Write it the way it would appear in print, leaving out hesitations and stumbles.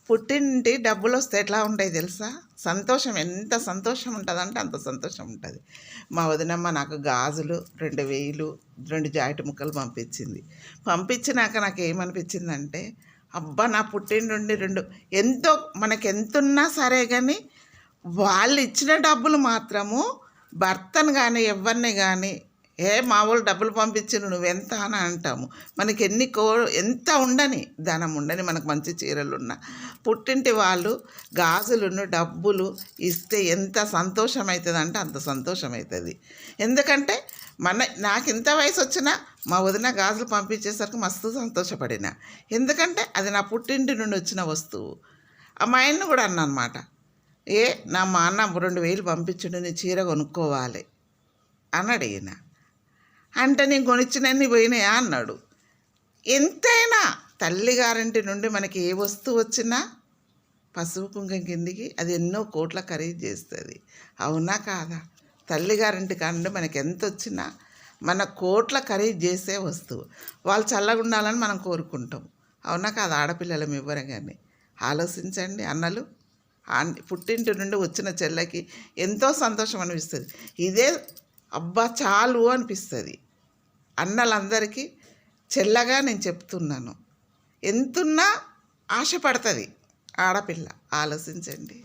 పుట్టింటి డబ్బులు వస్తే ఎట్లా ఉంటాయి తెలుసా? సంతోషం, ఎంత సంతోషం ఉంటుందంటే అంత సంతోషం ఉంటుంది. మా వదినమ్మ నాకు గాజులు 2000 2 జాకెట్ ముక్కలు పంపించినాక నాకు ఏమనిపించిందంటే, అబ్బా నా పుట్టింటి నుండి ఎంతో మనకెంతున్నా సరే కానీ వాళ్ళు ఇచ్చిన డబ్బులు మాత్రము భర్తను కానీ ఎవరిని కానీ మా వాళ్ళు డబ్బులు పంపించిన నువ్వెంత అని అంటాము. మనకి ఎంత ఉండని ధనం ఉండని, మనకు మంచి చీరలున్నా పుట్టింటి వాళ్ళు గాజులను డబ్బులు ఇస్తే ఎంత సంతోషం అవుతుంది అంటే అంత సంతోషం అవుతుంది. ఎందుకంటే నాకు ఇంత వయసు వచ్చినా మా వదిన గాజులు పంపించేసరికి మస్తు సంతోషపడిన. ఎందుకంటే అది నా పుట్టింటి నుండి వచ్చిన వస్తువు. మా ఆయన్ని కూడా అన్నా అనమాట, మా అన్న 2000 పంపించుండు, నీ చీర కొనుక్కోవాలి అని అడిగిన. అంటే నేను కొనిచ్చినన్ని పోయినాయా అన్నాడు. ఎంతైనా తల్లిగారింటి నుండి మనకి ఏ వస్తువు వచ్చినా పసుపు కుంకుమ కిందికి అది ఎన్నో కోట్ల ఖరీదు చేస్తుంది. అవునా కాదా? తల్లిగారింటి కానుండి మనకి ఎంత వచ్చినా మన కోట్ల ఖరీదు చేసే వస్తువు. వాళ్ళు చల్లగా ఉండాలని మనం కోరుకుంటాం. అవునా కాదా? ఆడపిల్లలం ఇవ్వరు కానీ ఆలోచించండి అన్నలు. పుట్టింటి నుండి వచ్చిన చెల్లెకి ఎంతో సంతోషం అనిపిస్తుంది. ఇదే అబ్బా చాలు అనిపిస్తుంది. అన్నలందరికీ చెల్లగా నేను చెప్తున్నాను, ఎంతున్నా ఆశపడుతుంది ఆడపిల్ల. ఆలోచించండి.